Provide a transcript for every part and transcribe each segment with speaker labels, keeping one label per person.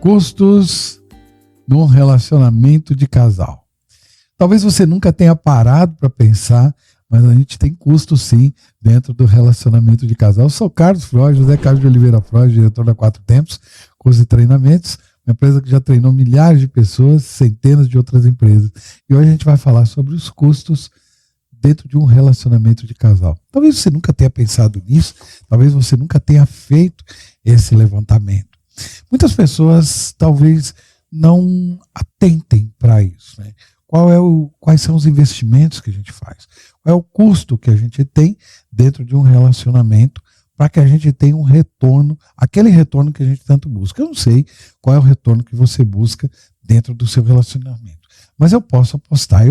Speaker 1: Custos num relacionamento de casal. Talvez você nunca tenha parado para pensar, mas a gente tem custos sim dentro do relacionamento de casal. Eu sou Carlos Freud, José Carlos de Oliveira Freud, diretor da Quatro Tempos, curso de treinamentos, uma empresa que já treinou milhares de pessoas, centenas de outras empresas. E hoje a gente vai falar sobre os custos dentro de um relacionamento de casal. Talvez você nunca tenha pensado nisso, talvez você nunca tenha feito esse levantamento. Muitas pessoas talvez não atentem para isso, né? Quais são os investimentos que a gente faz? Qual é o custo que a gente tem dentro de um relacionamento para que a gente tenha um retorno, aquele retorno que a gente tanto busca? Eu não sei qual é o retorno que você busca dentro do seu relacionamento, mas eu posso apostar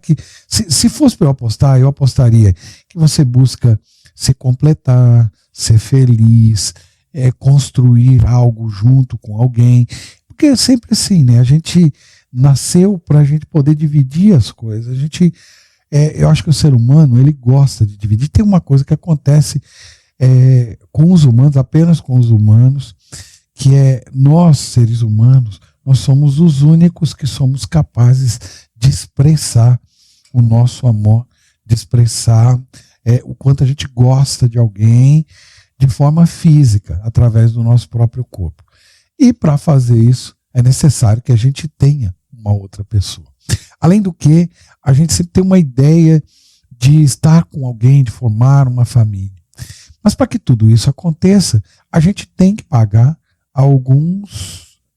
Speaker 1: que, se fosse para eu apostar, eu apostaria que você busca se completar, ser feliz, construir algo junto com alguém, porque é sempre assim, né? A gente nasceu para a gente poder dividir as coisas. Eu acho que o ser humano, ele gosta de dividir. Tem uma coisa que acontece com os humanos, apenas com os humanos, que é nós, seres humanos, nós somos os únicos que somos capazes de expressar o nosso amor, de expressar o quanto a gente gosta de alguém de forma física, através do nosso próprio corpo. E para fazer isso, é necessário que a gente tenha uma outra pessoa. Além do que, a gente sempre tem uma ideia de estar com alguém, de formar uma família. Mas para que tudo isso aconteça, a gente tem que pagar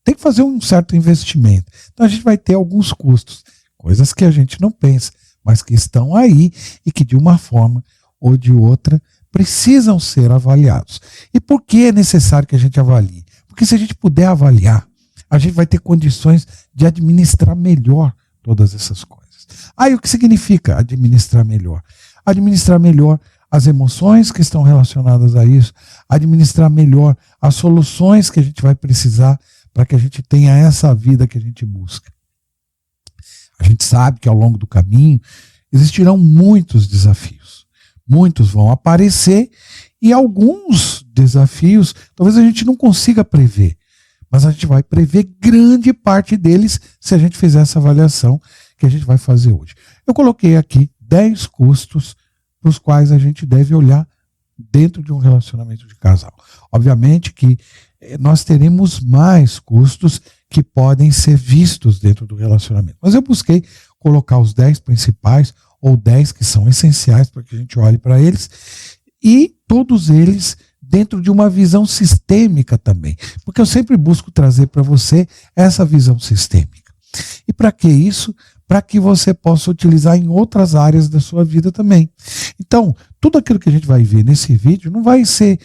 Speaker 1: tem que fazer um certo investimento. Então a gente vai ter alguns custos, coisas que a gente não pensa, mas que estão aí e que de uma forma ou de outra precisam ser avaliados. E por que é necessário que a gente avalie? Porque se a gente puder avaliar, a gente vai ter condições de administrar melhor todas essas coisas. E o que significa administrar melhor? Administrar melhor as emoções que estão relacionadas a isso, administrar melhor as soluções que a gente vai precisar para que a gente tenha essa vida que a gente busca. A gente sabe que ao longo do caminho existirão muitos desafios. Muitos vão aparecer e alguns desafios talvez a gente não consiga prever, mas a gente vai prever grande parte deles se a gente fizer essa avaliação que a gente vai fazer hoje. Eu coloquei aqui 10 custos para os quais a gente deve olhar dentro de um relacionamento de casal. Obviamente que nós teremos mais custos que podem ser vistos dentro do relacionamento, mas eu busquei colocar os 10 principais ou 10 que são essenciais para que a gente olhe para eles, e todos eles dentro de uma visão sistêmica também, porque eu sempre busco trazer para você essa visão sistêmica. E para que isso? Para que você possa utilizar em outras áreas da sua vida também. Então, tudo aquilo que a gente vai ver nesse vídeo não vai ser,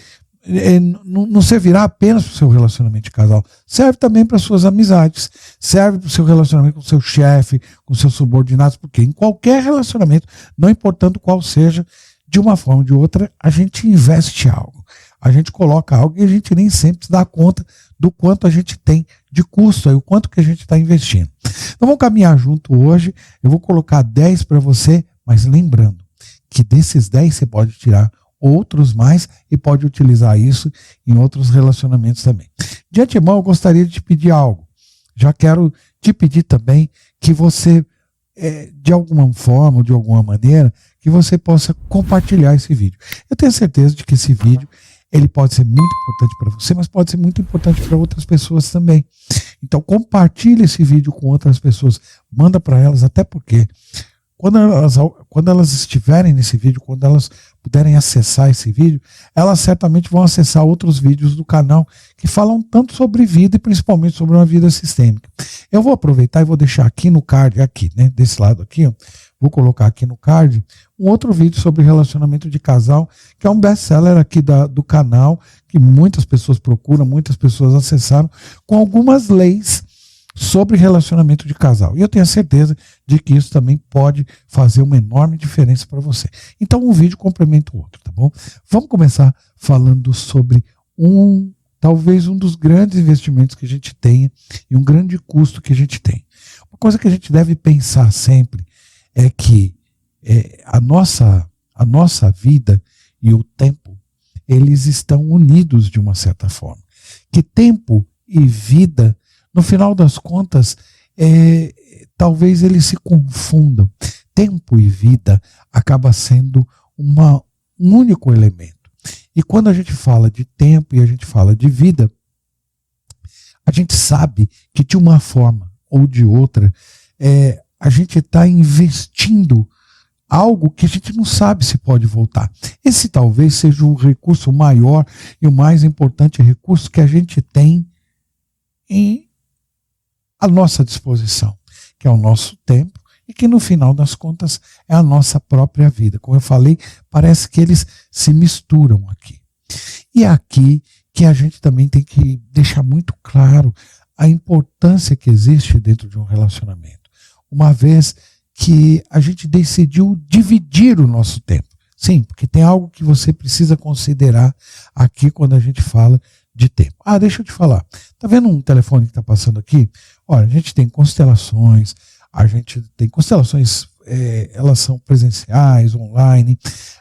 Speaker 1: não servirá apenas para o seu relacionamento de casal, serve também para as suas amizades, serve para o seu relacionamento com o seu chefe, com seus subordinados, porque em qualquer relacionamento, não importando qual seja, de uma forma ou de outra, a gente investe algo. A gente coloca algo e a gente nem sempre se dá conta do quanto a gente tem de custo, o quanto que a gente está investindo. Então vamos caminhar junto hoje, eu vou colocar 10 para você, mas lembrando que desses 10 você pode tirar outros mais e pode utilizar isso em outros relacionamentos também. De antemão, eu gostaria de te pedir algo. Já quero te pedir também que você, de alguma forma ou de alguma maneira, que você possa compartilhar esse vídeo. Eu tenho certeza de que esse vídeo ele pode ser muito importante para você, mas pode ser muito importante para outras pessoas também. Então compartilhe esse vídeo com outras pessoas, manda para elas, até porque quando elas estiverem nesse vídeo, quando elas puderem acessar esse vídeo, elas certamente vão acessar outros vídeos do canal que falam tanto sobre vida e principalmente sobre uma vida sistêmica. Eu vou aproveitar e vou deixar aqui no card, né, desse lado aqui, ó, vou colocar aqui no card um outro vídeo sobre relacionamento de casal, que é um best-seller aqui do canal, que muitas pessoas procuram, muitas pessoas acessaram, com algumas leis sobre relacionamento de casal. E eu tenho a certeza de que isso também pode fazer uma enorme diferença para você. Então um vídeo complementa o outro, tá bom? Vamos começar falando sobre talvez um dos grandes investimentos que a gente tenha e um grande custo que a gente tem. Uma coisa que a gente deve pensar sempre é que a nossa vida e o tempo, eles estão unidos de uma certa forma. Que tempo e vida, no final das contas, talvez eles se confundam. Tempo e vida acaba sendo um único elemento. E quando a gente fala de tempo e a gente fala de vida, a gente sabe que de uma forma ou de outra, a gente está investindo algo que a gente não sabe se pode voltar. Esse talvez seja o recurso maior e o mais importante recurso que a gente tem à nossa disposição, que é o nosso tempo e que no final das contas é a nossa própria vida. Como eu falei, parece que eles se misturam aqui. E é aqui que a gente também tem que deixar muito claro a importância que existe dentro de um relacionamento. Uma vez que a gente decidiu dividir o nosso tempo. Sim, porque tem algo que você precisa considerar aqui quando a gente fala de tempo. Deixa eu te falar. Tá vendo um telefone que está passando aqui? Olha, a gente tem constelações, elas são presenciais, online,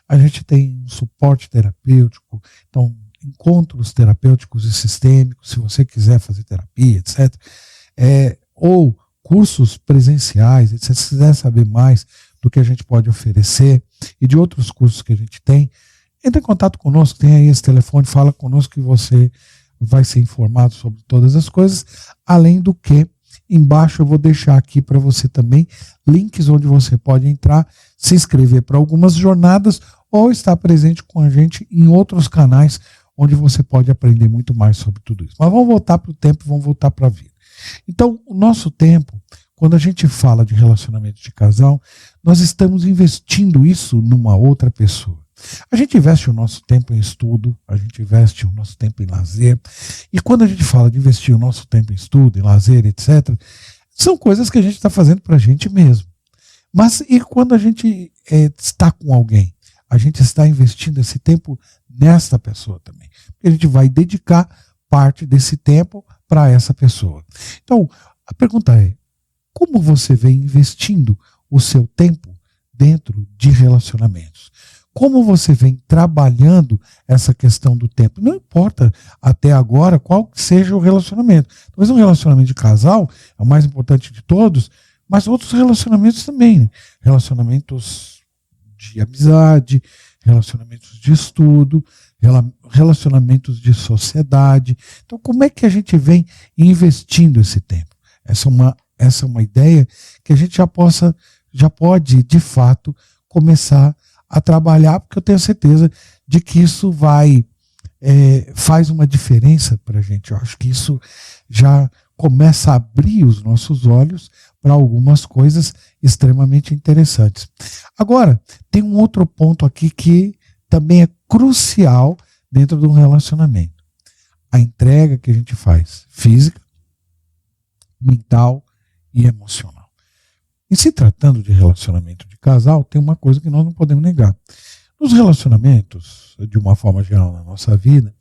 Speaker 1: a gente tem suporte terapêutico, então encontros terapêuticos e sistêmicos, se você quiser fazer terapia, etc. Ou cursos presenciais, etc. Se quiser saber mais do que a gente pode oferecer e de outros cursos que a gente tem, entre em contato conosco, tem aí esse telefone, fala conosco que você vai ser informado sobre todas as coisas, além do que embaixo eu vou deixar aqui para você também links onde você pode entrar, se inscrever para algumas jornadas ou estar presente com a gente em outros canais onde você pode aprender muito mais sobre tudo isso. Mas vamos voltar para o tempo, vamos voltar para a vida. Então, o nosso tempo, quando a gente fala de relacionamento de casal, nós estamos investindo isso numa outra pessoa. A gente investe o nosso tempo em estudo, a gente investe o nosso tempo em lazer. E quando a gente fala de investir o nosso tempo em estudo, em lazer, etc., são coisas que a gente está fazendo para a gente mesmo. Mas e quando a gente está com alguém? A gente está investindo esse tempo nesta pessoa também. Porque a gente vai dedicar parte desse tempo para essa pessoa. Então, a pergunta é, como você vem investindo o seu tempo dentro de relacionamentos? Como você vem trabalhando essa questão do tempo? Não importa até agora qual que seja o relacionamento. Talvez um relacionamento de casal é o mais importante de todos, mas outros relacionamentos também. Né? Relacionamentos de amizade, relacionamentos de estudo, relacionamentos de sociedade. Então, como é que a gente vem investindo esse tempo? Essa é uma ideia que a gente já pode, de fato, começar a trabalhar, porque eu tenho certeza de que isso faz uma diferença para a gente. Eu acho que isso já começa a abrir os nossos olhos para algumas coisas extremamente interessantes. Agora, tem um outro ponto aqui que também é crucial dentro de um relacionamento. A entrega que a gente faz, física, mental e emocional. E se tratando de relacionamento de casal, tem uma coisa que nós não podemos negar. Nos relacionamentos, de uma forma geral na nossa vida,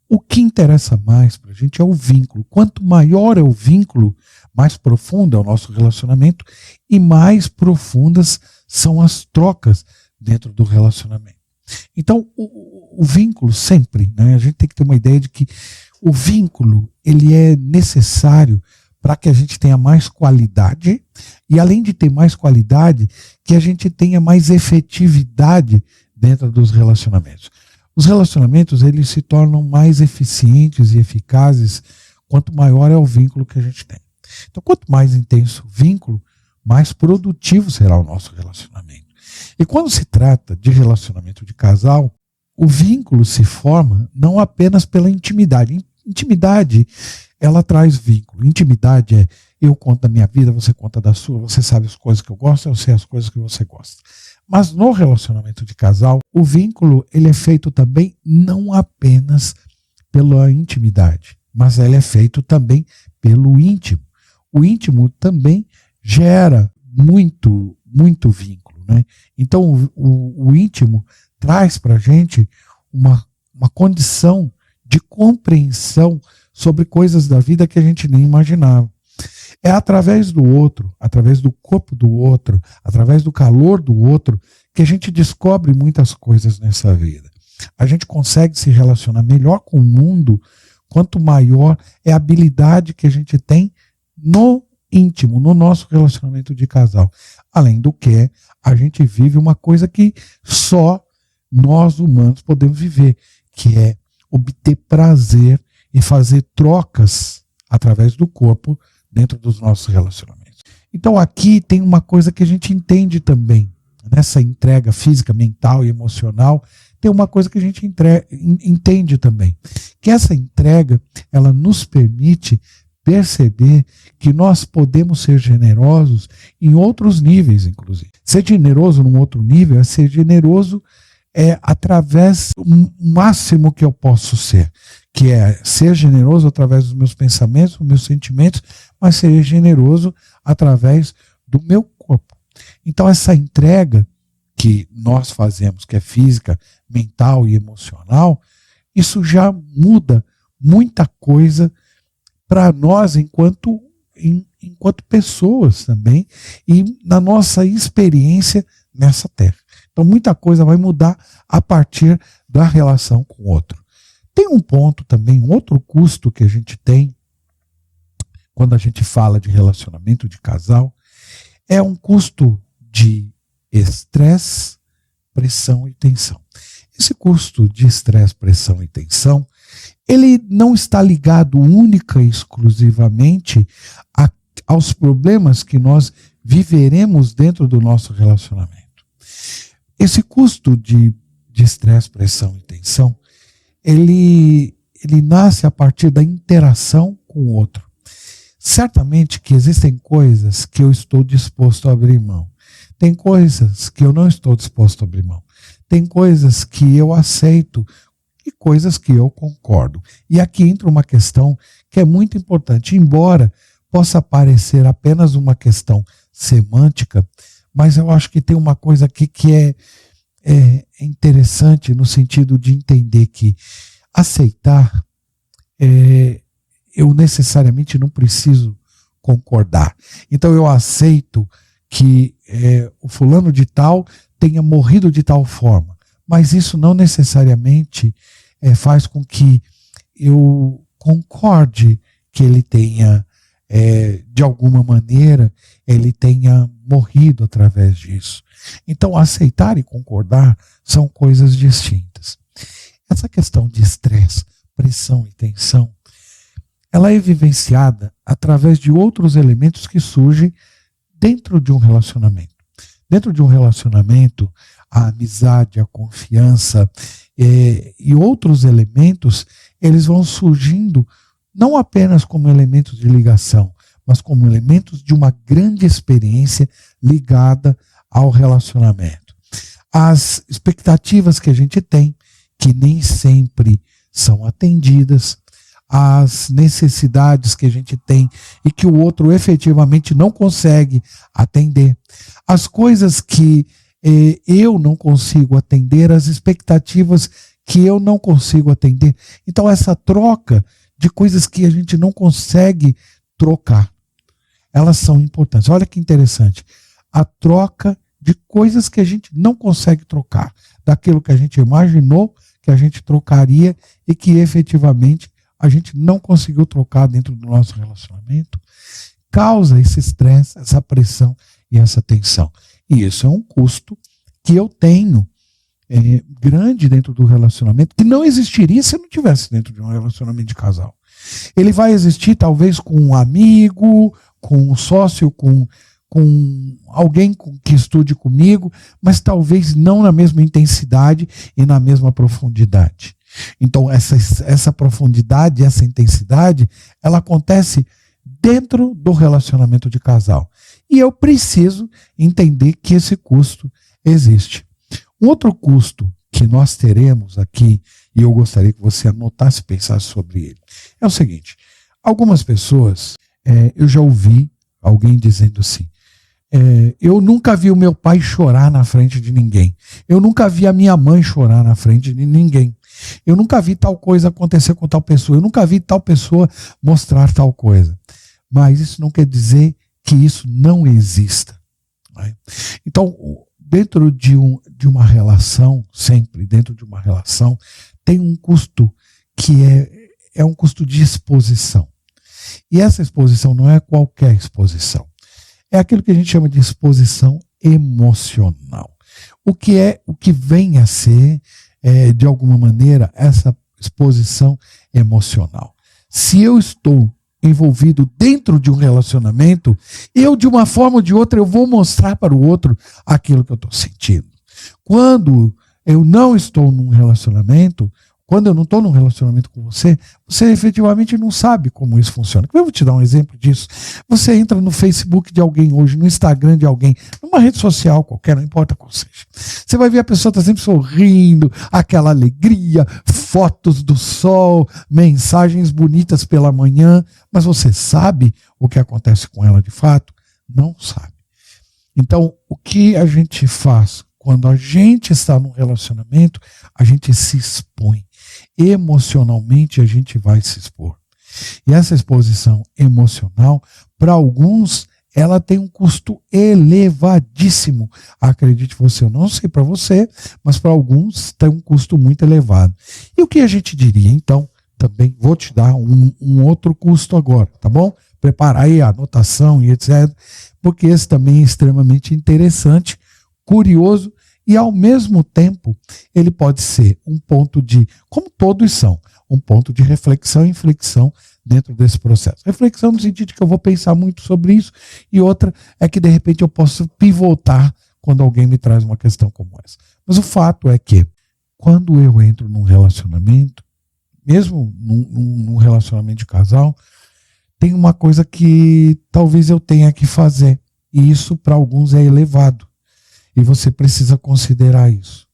Speaker 1: o que interessa mais para a gente é o vínculo. Quanto maior é o vínculo, mais profundo é o nosso relacionamento e mais profundas são as trocas dentro do relacionamento. Então, o vínculo sempre, né, a gente tem que ter uma ideia de que o vínculo ele é necessário para que a gente tenha mais qualidade e, além de ter mais qualidade, que a gente tenha mais efetividade dentro dos relacionamentos. Os relacionamentos eles se tornam mais eficientes e eficazes quanto maior é o vínculo que a gente tem. Então, quanto mais intenso o vínculo, mais produtivo será o nosso relacionamento. E quando se trata de relacionamento de casal, o vínculo se forma não apenas pela intimidade. Intimidade, ela traz vínculo. Intimidade é eu conto da minha vida, você conta da sua, você sabe as coisas que eu gosto, eu sei as coisas que você gosta. Mas no relacionamento de casal, o vínculo ele é feito também não apenas pela intimidade, mas ele é feito também pelo íntimo. O íntimo também gera muito vínculo, né? Então o íntimo traz para a gente uma condição de compreensão sobre coisas da vida que a gente nem imaginava. É através do outro, através do corpo do outro, através do calor do outro, que a gente descobre muitas coisas nessa vida. A gente consegue se relacionar melhor com o mundo quanto maior é a habilidade que a gente tem no íntimo, no nosso relacionamento de casal. Além do que, a gente vive uma coisa que só nós humanos podemos viver, que é obter prazer e fazer trocas através do corpo dentro dos nossos relacionamentos. Então aqui tem uma coisa que a gente entende também, nessa entrega física, mental e emocional, tem uma coisa que a gente entende também, que essa entrega, ela nos permite perceber que nós podemos ser generosos em outros níveis, inclusive. Ser generoso num outro nível é ser generoso através do máximo que eu posso ser, que é ser generoso através dos meus pensamentos, dos meus sentimentos, mas ser generoso através do meu corpo. Então essa entrega que nós fazemos, que é física, mental e emocional, isso já muda muita coisa para nós enquanto pessoas também e na nossa experiência nessa terra. Então muita coisa vai mudar a partir da relação com o outro. Tem um ponto também, um outro custo que a gente tem quando a gente fala de relacionamento de casal, é um custo de estresse, pressão e tensão. Esse custo de estresse, pressão e tensão, ele não está ligado única e exclusivamente aos problemas que nós viveremos dentro do nosso relacionamento. Esse custo de estresse, pressão e tensão, ele nasce a partir da interação com o outro. Certamente que existem coisas que eu estou disposto a abrir mão. Tem coisas que eu não estou disposto a abrir mão. Tem coisas que eu aceito e coisas que eu concordo. E aqui entra uma questão que é muito importante, embora possa parecer apenas uma questão semântica, mas eu acho que tem uma coisa aqui que é interessante no sentido de entender que aceitar, eu necessariamente não preciso concordar. Então eu aceito que o fulano de tal tenha morrido de tal forma, mas isso não necessariamente faz com que eu concorde que ele tenha, de alguma maneira, ele tenha morrido através disso. Então aceitar e concordar são coisas distintas. Essa questão de estresse, pressão e tensão, ela é vivenciada através de outros elementos que surgem dentro de um relacionamento. Dentro de um relacionamento, a amizade, a confiança e outros elementos, eles vão surgindo não apenas como elementos de ligação, mas como elementos de uma grande experiência ligada ao relacionamento. As expectativas que a gente tem, que nem sempre são atendidas, as necessidades que a gente tem e que o outro efetivamente não consegue atender, as coisas que eu não consigo atender, as expectativas que eu não consigo atender. Então essa troca de coisas que a gente não consegue trocar, elas são importantes. Olha que interessante, a troca de coisas que a gente não consegue trocar, daquilo que a gente imaginou que a gente trocaria e que efetivamente a gente não conseguiu trocar dentro do nosso relacionamento, causa esse estresse, essa pressão e essa tensão. E isso é um custo que eu tenho grande dentro do relacionamento, que não existiria se eu não tivesse dentro de um relacionamento de casal. Ele vai existir talvez com um amigo, com um sócio, com alguém que estude comigo, mas talvez não na mesma intensidade e na mesma profundidade. Então essa profundidade, essa intensidade, ela acontece dentro do relacionamento de casal. E eu preciso entender que esse custo existe. Um outro custo que nós teremos aqui, e eu gostaria que você anotasse e pensasse sobre ele, é o seguinte: algumas pessoas, eu já ouvi alguém dizendo assim, eu nunca vi o meu pai chorar na frente de ninguém. Eu nunca vi a minha mãe chorar na frente de ninguém. Eu nunca vi tal coisa acontecer com tal pessoa. Eu nunca vi tal pessoa mostrar tal coisa. Mas isso não quer dizer que isso não exista. Né? Então, dentro de uma relação, sempre dentro de uma relação, tem um custo que é um custo de exposição. E essa exposição não é qualquer exposição. É aquilo que a gente chama de exposição emocional. O que vem a ser, de alguma maneira, essa exposição emocional. Se eu estou envolvido dentro de um relacionamento, eu, de uma forma ou de outra, eu vou mostrar para o outro aquilo que eu estou sentindo. Quando eu não estou num relacionamento, quando eu não estou num relacionamento com você, você efetivamente não sabe como isso funciona. Eu vou te dar um exemplo disso. Você entra no Facebook de alguém hoje, no Instagram de alguém, numa rede social qualquer, não importa qual seja. Você vai ver a pessoa está sempre sorrindo, aquela alegria, fotos do sol, mensagens bonitas pela manhã, mas você sabe o que acontece com ela de fato? Não sabe. Então, o que a gente faz quando a gente está num relacionamento, a gente se expõe. Emocionalmente a gente vai se expor. E essa exposição emocional, para alguns, ela tem um custo elevadíssimo. Acredite você, eu não sei para você, mas para alguns tem um custo muito elevado. E o que a gente diria, então, também vou te dar um outro custo agora, tá bom? Prepara aí a anotação e etc. Porque esse também é extremamente interessante, curioso, e ao mesmo tempo ele pode ser um ponto de, como todos são, um ponto de reflexão e inflexão dentro desse processo. Reflexão no sentido de que eu vou pensar muito sobre isso, e outra é que de repente eu posso pivotar quando alguém me traz uma questão como essa. Mas o fato é que quando eu entro num relacionamento, mesmo num relacionamento de casal, tem uma coisa que talvez eu tenha que fazer, e isso para alguns é elevado. E você precisa considerar isso.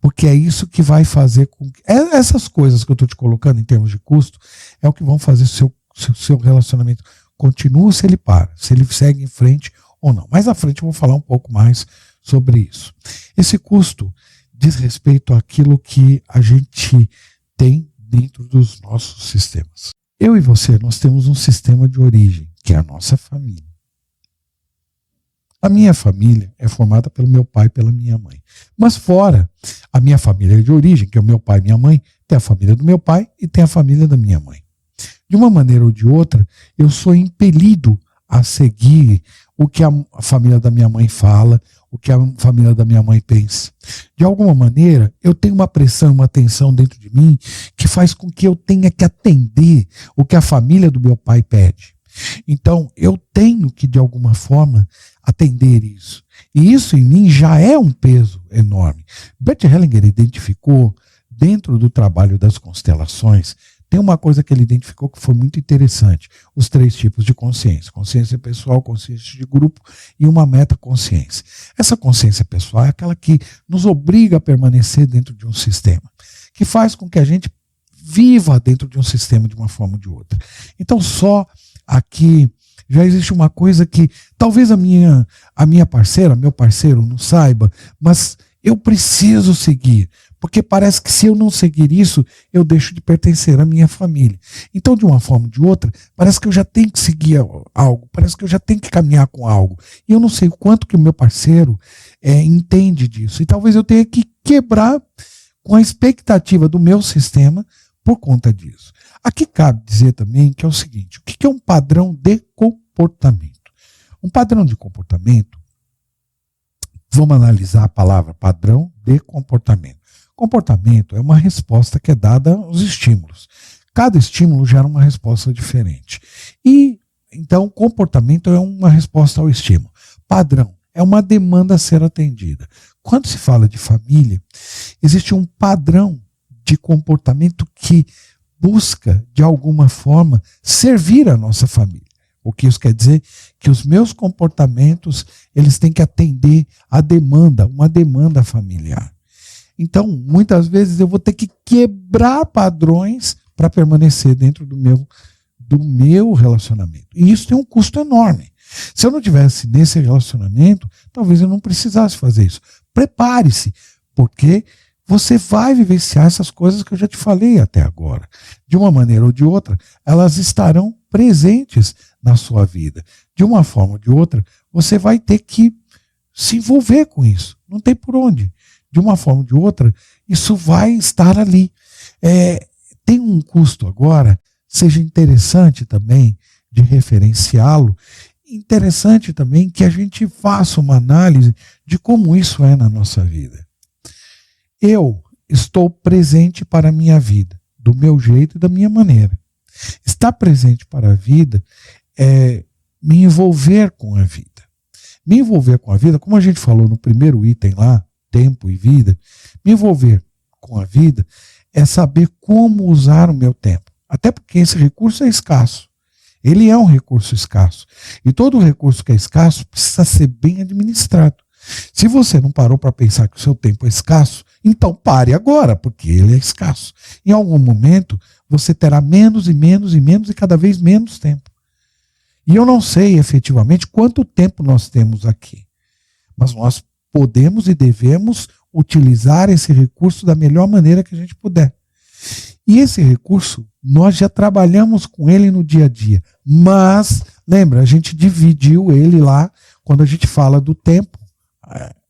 Speaker 1: Porque é isso que vai fazer com que... Essas coisas que eu estou te colocando em termos de custo é o que vão fazer se o seu relacionamento continua, se ele para, se ele segue em frente ou não. Mais à frente eu vou falar um pouco mais sobre isso. Esse custo diz respeito àquilo que a gente tem dentro dos nossos sistemas. Eu e você, nós temos um sistema de origem, que é a nossa família. A minha família é formada pelo meu pai e pela minha mãe. Mas fora a minha família de origem, que é o meu pai e minha mãe, tem a família do meu pai e tem a família da minha mãe. De uma maneira ou de outra, eu sou impelido a seguir o que a família da minha mãe fala, o que a família da minha mãe pensa. De alguma maneira, eu tenho uma pressão, uma tensão dentro de mim que faz com que eu tenha que atender o que a família do meu pai pede. Então, eu tenho que, de alguma forma, atender isso. E isso, em mim, já é um peso enorme. Bert Hellinger identificou, dentro do trabalho das constelações, tem uma coisa que ele identificou que foi muito interessante. Os 3 tipos de consciência. Consciência pessoal, consciência de grupo e uma metaconsciência. Essa consciência pessoal é aquela que nos obriga a permanecer dentro de um sistema, que faz com que a gente viva dentro de um sistema de uma forma ou de outra. Então, só aqui já existe uma coisa que talvez a minha parceira, meu parceiro não saiba, mas eu preciso seguir, porque parece que se eu não seguir isso, eu deixo de pertencer à minha família. Então, de uma forma ou de outra, parece que eu já tenho que seguir algo, parece que eu já tenho que caminhar com algo. E eu não sei o quanto que o meu parceiro entende disso. E talvez eu tenha que quebrar com a expectativa do meu sistema por conta disso. Aqui cabe dizer também que é o seguinte: o que é um padrão de comportamento? Um padrão de comportamento, vamos analisar a palavra padrão de comportamento. Comportamento é uma resposta que é dada aos estímulos. Cada estímulo gera uma resposta diferente. E, então, comportamento é uma resposta ao estímulo. Padrão é uma demanda a ser atendida. Quando se fala de família, existe um padrão de comportamento que busca, de alguma forma, servir a nossa família. O que isso quer dizer? Que os meus comportamentos, eles têm que atender a demanda, uma demanda familiar. Então, muitas vezes eu vou ter que quebrar padrões para permanecer dentro do meu relacionamento. E isso tem um custo enorme. Se eu não tivesse nesse relacionamento, talvez eu não precisasse fazer isso. Prepare-se, porque você vai vivenciar essas coisas que eu já te falei até agora. De uma maneira ou de outra, elas estarão presentes na sua vida. De uma forma ou de outra, você vai ter que se envolver com isso. Não tem por onde. De uma forma ou de outra, isso vai estar ali. tem um custo agora, seja interessante também de referenciá-lo, interessante também que a gente faça uma análise de como isso é na nossa vida. Eu estou presente para a minha vida, do meu jeito e da minha maneira. Estar presente para a vida é me envolver com a vida. Me envolver com a vida, como a gente falou no primeiro item lá, tempo e vida, me envolver com a vida é saber como usar o meu tempo. Até porque esse recurso é escasso. Ele é um recurso escasso. E todo recurso que é escasso precisa ser bem administrado. Se você não parou para pensar que o seu tempo é escasso, então pare agora, porque ele é escasso. Em algum momento, você terá menos e menos e menos e cada vez menos tempo. E eu não sei efetivamente quanto tempo nós temos aqui. Mas nós podemos e devemos utilizar esse recurso da melhor maneira que a gente puder. E esse recurso, nós já trabalhamos com ele no dia a dia. Mas, lembra, a gente dividiu ele lá quando a gente fala do tempo,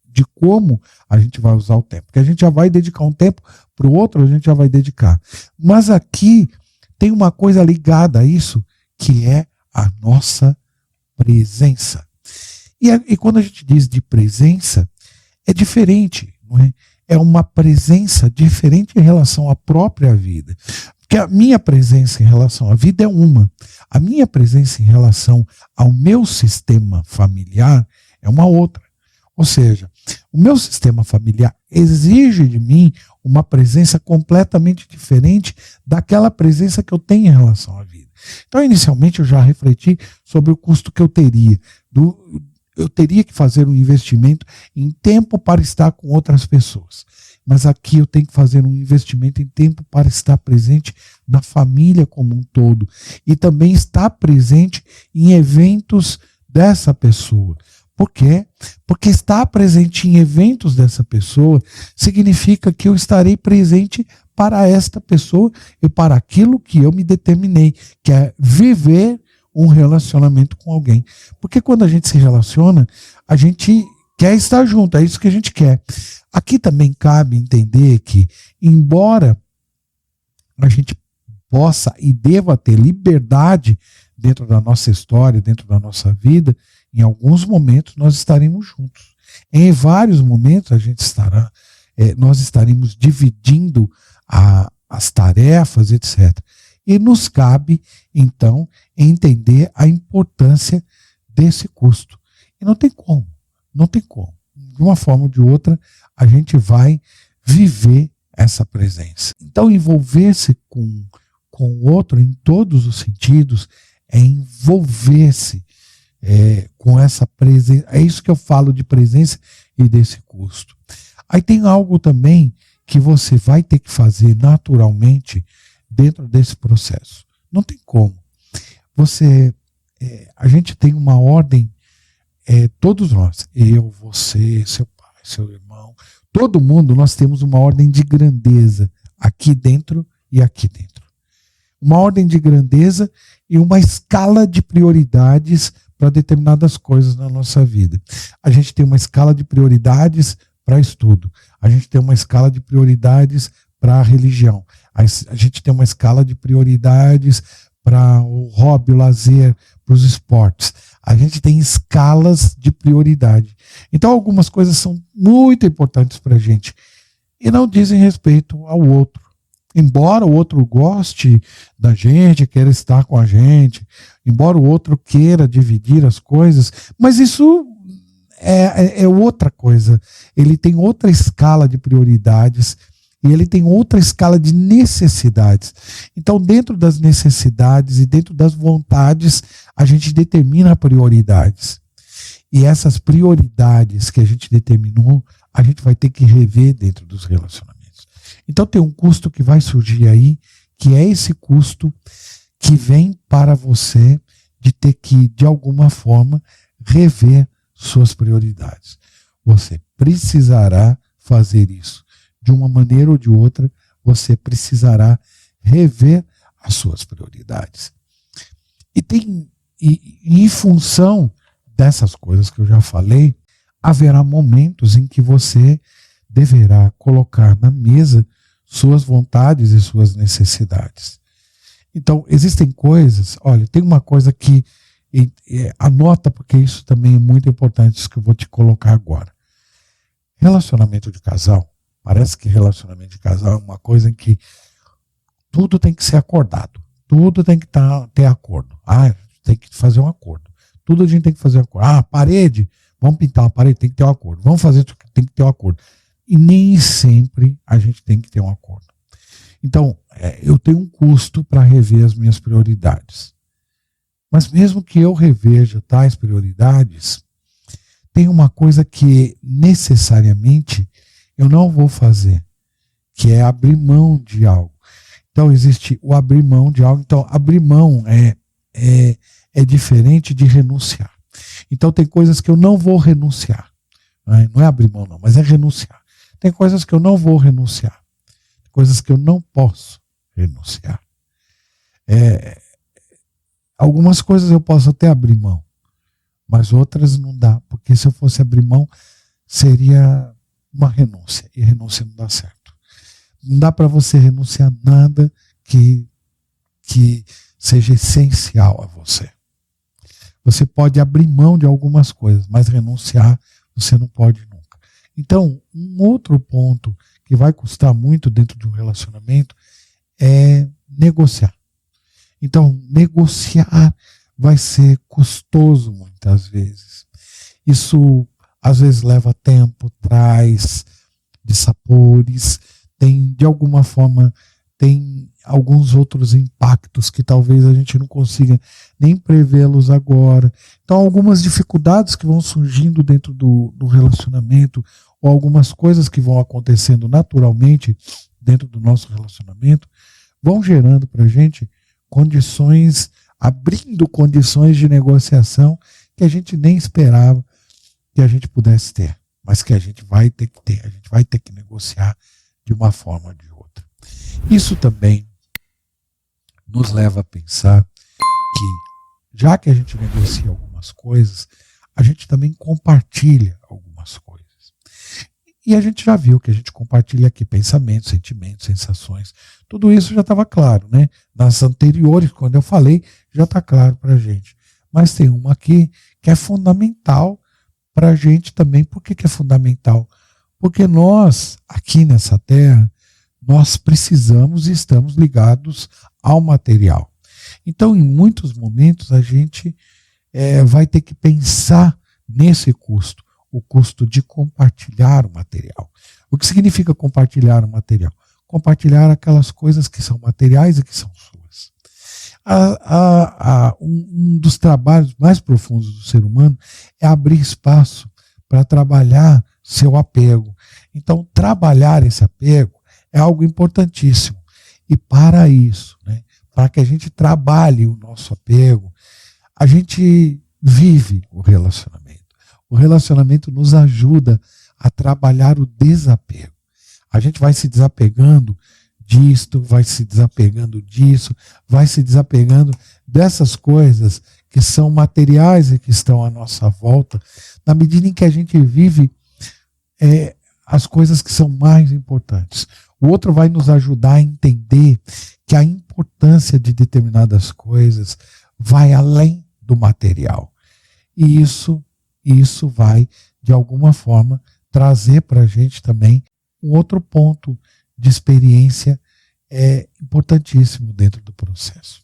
Speaker 1: de como a gente vai usar o tempo. Porque a gente já vai dedicar um tempo para o outro, a gente já vai dedicar. Mas aqui tem uma coisa ligada a isso, que é a nossa presença. E quando a gente diz de presença, é diferente, não é? É uma presença diferente em relação à própria vida. Porque a minha presença em relação à vida é uma. A minha presença em relação ao meu sistema familiar é uma outra. Ou seja, o meu sistema familiar exige de mim uma presença completamente diferente daquela presença que eu tenho em relação à vida. Então, inicialmente, eu já refleti sobre o custo que eu teria. Eu teria que fazer um investimento em tempo para estar com outras pessoas. Mas aqui eu tenho que fazer um investimento em tempo para estar presente na família como um todo. E também estar presente em eventos dessa pessoa. Por quê? Porque estar presente em eventos dessa pessoa significa que eu estarei presente para esta pessoa e para aquilo que eu me determinei, que é viver um relacionamento com alguém. Porque quando a gente se relaciona, a gente quer estar junto, é isso que a gente quer. Aqui também cabe entender que, embora a gente possa e deva ter liberdade dentro da nossa história, dentro da nossa vida, em alguns momentos nós estaremos juntos. Em vários momentos nós estaremos dividindo as tarefas, etc. E nos cabe, então, entender a importância desse custo. E não tem como. De uma forma ou de outra, a gente vai viver essa presença. Então, envolver-se com o outro em todos os sentidos é envolver-se com essa presença. É isso que eu falo de presença e desse custo. Aí tem algo também que você vai ter que fazer naturalmente dentro desse processo. Não tem como. A gente tem uma ordem, todos nós, eu, você, seu pai, seu irmão, todo mundo, nós temos uma ordem de grandeza aqui dentro e aqui dentro. Uma ordem de grandeza e uma escala de prioridades para determinadas coisas na nossa vida. A gente tem uma escala de prioridades para estudo. A gente tem uma escala de prioridades para a religião. A gente tem uma escala de prioridades para o hobby, o lazer, para os esportes. A gente tem escalas de prioridade. Então, algumas coisas são muito importantes para a gente e não dizem respeito ao outro. Embora o outro goste da gente, queira estar com a gente, embora o outro queira dividir as coisas, mas isso é outra coisa. Ele tem outra escala de prioridades e ele tem outra escala de necessidades. Então, dentro das necessidades e dentro das vontades, a gente determina prioridades. E essas prioridades que a gente determinou, a gente vai ter que rever dentro dos relacionamentos. Então, tem um custo que vai surgir aí, que é esse custo que vem para você de ter que, de alguma forma, rever suas prioridades. Você precisará fazer isso. De uma maneira ou de outra, você precisará rever as suas prioridades. E em função dessas coisas que eu já falei, haverá momentos em que você deverá colocar na mesa suas vontades e suas necessidades. Então, existem coisas, olha, tem uma coisa que anota, porque isso também é muito importante, isso que eu vou te colocar agora. Relacionamento de casal, parece que relacionamento de casal é uma coisa em que tudo tem que ser acordado, tudo tem que ter acordo. Tem que fazer um acordo. Tudo a gente tem que fazer um acordo. Parede, vamos pintar uma parede, tem que ter um acordo. Vamos fazer, tem que ter um acordo. E nem sempre a gente tem que ter um acordo. Então, eu tenho um custo para rever as minhas prioridades. Mas mesmo que eu reveja tais prioridades, tem uma coisa que necessariamente eu não vou fazer, que é abrir mão de algo. Então, existe o abrir mão de algo. Então, abrir mão é diferente de renunciar. Então, tem coisas que eu não vou renunciar. Não é abrir mão, não, mas é renunciar. Tem coisas que eu não vou renunciar. Tem coisas que eu não posso renunciar. Algumas coisas eu posso até abrir mão, mas outras não dá, porque se eu fosse abrir mão, seria uma renúncia, e renúncia não dá certo. Não dá para você renunciar nada que seja essencial a você. Você pode abrir mão de algumas coisas, mas renunciar você não pode nunca. Então, um outro ponto que vai custar muito dentro de um relacionamento é negociar. Então, negociar vai ser custoso muitas vezes. Isso, às vezes, leva tempo, traz dissabores, de alguma forma, tem alguns outros impactos que talvez a gente não consiga nem prevê-los agora. Então, algumas dificuldades que vão surgindo dentro do relacionamento, ou algumas coisas que vão acontecendo naturalmente dentro do nosso relacionamento, vão gerando para a gente condições, abrindo condições de negociação que a gente nem esperava que a gente pudesse ter, mas que a gente vai ter que ter, a gente vai ter que negociar de uma forma ou de outra. Isso também nos leva a pensar que, já que a gente negocia algumas coisas, a gente também compartilha algumas coisas. E a gente já viu que a gente compartilha aqui pensamentos, sentimentos, sensações. Tudo isso já estava claro, né? Nas anteriores, quando eu falei, já está claro para a gente. Mas tem uma aqui que é fundamental para a gente também. Por que é fundamental? Porque nós, aqui nessa terra, nós precisamos e estamos ligados ao material. Então, em muitos momentos, a gente vai ter que pensar nesse custo, o custo de compartilhar o material. O que significa compartilhar o material? Compartilhar aquelas coisas que são materiais e que são suas. Um dos trabalhos mais profundos do ser humano é abrir espaço para trabalhar seu apego. Então, trabalhar esse apego é algo importantíssimo. E para isso, para que a gente trabalhe o nosso apego, a gente vive o relacionamento. O relacionamento nos ajuda a trabalhar o desapego. A gente vai se desapegando disto, vai se desapegando disso, vai se desapegando dessas coisas que são materiais e que estão à nossa volta, na medida em que a gente vive as coisas que são mais importantes. O outro vai nos ajudar a entender que a importância de determinadas coisas vai além do material. E isso vai, de alguma forma, trazer para a gente também um outro ponto de experiência importantíssimo dentro do processo.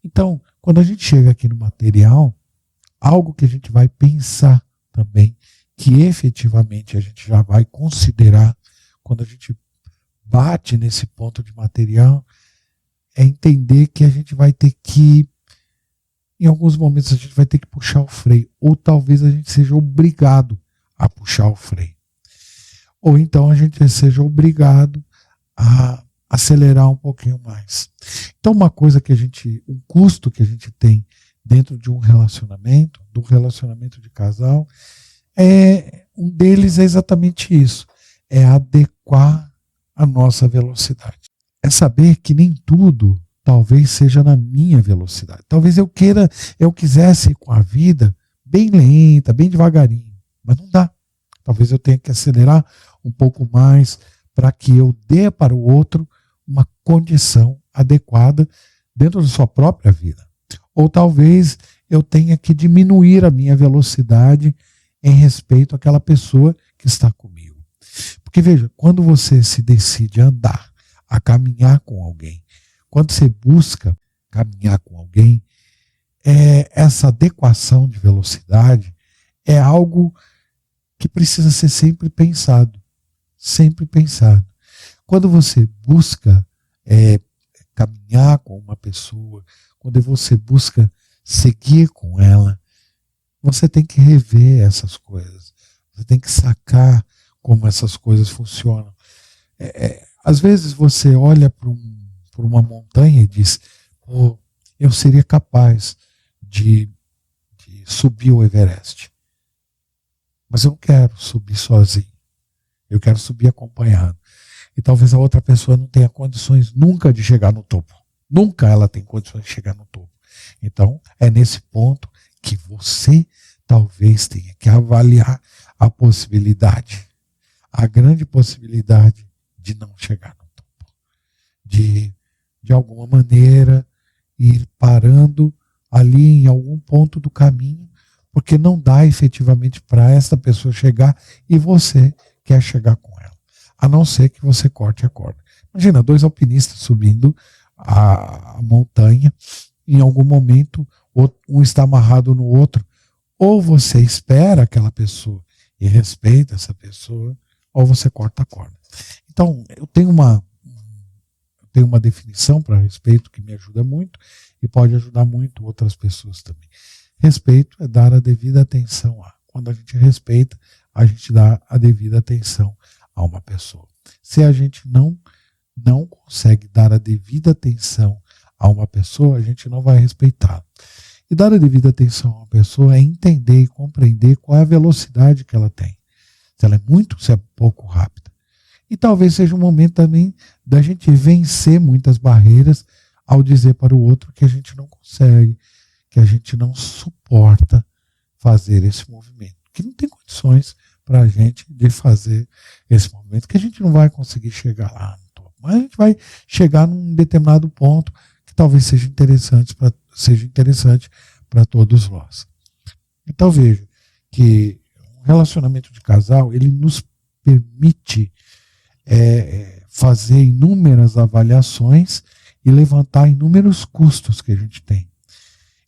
Speaker 1: Então, quando a gente chega aqui no material, algo que a gente vai pensar também, que efetivamente a gente já vai considerar quando a gente bate nesse ponto de material, é entender que a gente vai ter que, em alguns momentos a gente vai ter que puxar o freio, ou talvez a gente seja obrigado a puxar o freio. Ou então a gente seja obrigado a acelerar um pouquinho mais. Então uma coisa que um custo que a gente tem dentro de um relacionamento, do relacionamento de casal, um deles é exatamente isso, é adequar a nossa velocidade. É saber que nem tudo talvez seja na minha velocidade. Talvez eu quisesse ir com a vida bem lenta, bem devagarinho, mas não dá. Talvez eu tenha que acelerar um pouco mais para que eu dê para o outro uma condição adequada dentro da sua própria vida. Ou talvez eu tenha que diminuir a minha velocidade em respeito àquela pessoa que está comigo. Porque veja, quando você se decide a andar, a caminhar com alguém, quando você busca caminhar com alguém, essa adequação de velocidade é algo que precisa ser sempre pensado. Sempre pensado. Quando você busca caminhar com uma pessoa, quando você busca seguir com ela, você tem que rever essas coisas. Você tem que sacar como essas coisas funcionam. Às vezes você olha para uma montanha e diz, pô, eu seria capaz de subir o Everest. Mas eu não quero subir sozinho. Eu quero subir acompanhado. E talvez a outra pessoa não tenha condições nunca de chegar no topo. Nunca ela tem condições de chegar no topo. Então, é nesse ponto que você talvez tenha que avaliar a possibilidade, a grande possibilidade de não chegar no topo. De alguma maneira, ir parando ali em algum ponto do caminho, porque não dá efetivamente para essa pessoa chegar e você quer chegar com ela. A não ser que você corte a corda. Imagina, 2 alpinistas subindo a montanha, em algum momento um está amarrado no outro, ou você espera aquela pessoa e respeita essa pessoa, ou você corta a corda. Então, eu tenho uma definição para respeito que me ajuda muito e pode ajudar muito outras pessoas também. Respeito é dar a devida atenção a. Quando a gente respeita, a gente dá a devida atenção a uma pessoa. Se a gente não consegue dar a devida atenção a uma pessoa, a gente não vai respeitá-la. E dar a devida atenção a uma pessoa é entender e compreender qual é a velocidade que ela tem. Se ela é muito, se é pouco rápida. E talvez seja um momento também da gente vencer muitas barreiras ao dizer para o outro que a gente não consegue, que a gente não suporta fazer esse movimento. Que não tem condições para a gente de fazer esse movimento, que a gente não vai conseguir chegar lá no topo. Mas a gente vai chegar num determinado ponto que talvez seja interessante para todos nós. Então veja que um relacionamento de casal, ele nos permite fazer inúmeras avaliações e levantar inúmeros custos que a gente tem.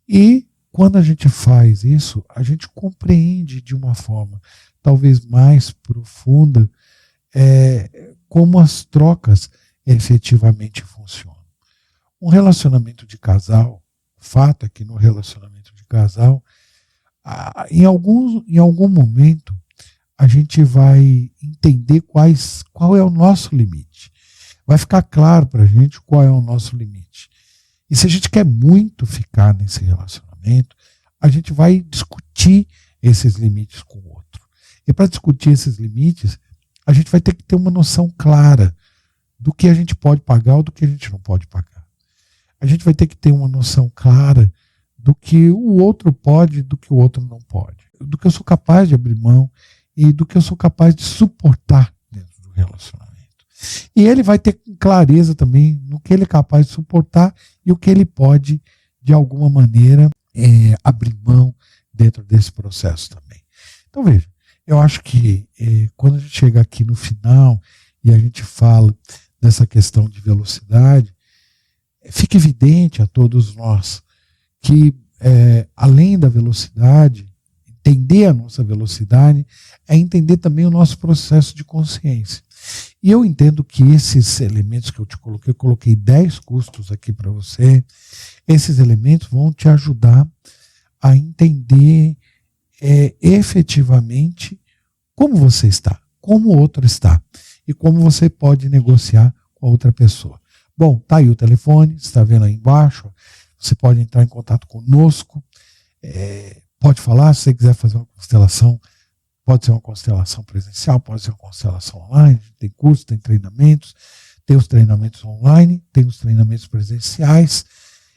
Speaker 1: E quando a gente faz isso, a gente compreende de uma forma talvez mais profunda como as trocas efetivamente funcionam. Um relacionamento de casal, o fato é que no relacionamento de casal, em algum momento, a gente vai entender qual é o nosso limite. Vai ficar claro para a gente qual é o nosso limite. E se a gente quer muito ficar nesse relacionamento, a gente vai discutir esses limites com o outro. E para discutir esses limites, a gente vai ter que ter uma noção clara do que a gente pode pagar ou do que a gente não pode pagar. A gente vai ter que ter uma noção clara do que o outro pode e do que o outro não pode. Do que eu sou capaz de abrir mão e do que eu sou capaz de suportar dentro do relacionamento. E ele vai ter clareza também no que ele é capaz de suportar e o que ele pode, de alguma maneira, abrir mão dentro desse processo também. Então veja, eu acho que quando a gente chega aqui no final e a gente fala dessa questão de velocidade, fica evidente a todos nós que além da velocidade, entender a nossa velocidade é entender também o nosso processo de consciência. E eu entendo que esses elementos que eu coloquei 10 custos aqui para você, esses elementos vão te ajudar a entender efetivamente como você está, como o outro está e como você pode negociar com a outra pessoa. Bom, tá aí o telefone, você está vendo aí embaixo, você pode entrar em contato conosco, pode falar, se você quiser fazer uma constelação, pode ser uma constelação presencial, pode ser uma constelação online, tem curso, tem treinamentos, tem os treinamentos online, tem os treinamentos presenciais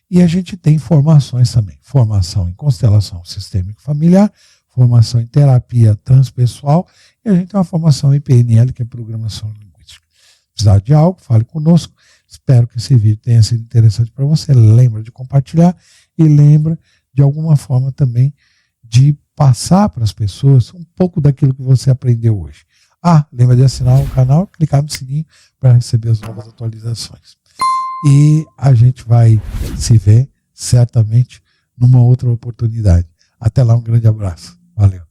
Speaker 1: e a gente tem formações também, formação em constelação sistêmico familiar, formação em terapia transpessoal e a gente tem uma formação em PNL, que é programação linguística. precisar de algo, fale conosco. Espero que esse vídeo tenha sido interessante para você. Lembra de compartilhar e lembra de alguma forma também de passar para as pessoas um pouco daquilo que você aprendeu hoje. Lembra de assinar o canal, clicar no sininho para receber as novas atualizações. E a gente vai se ver certamente numa outra oportunidade. Até lá, um grande abraço. Valeu.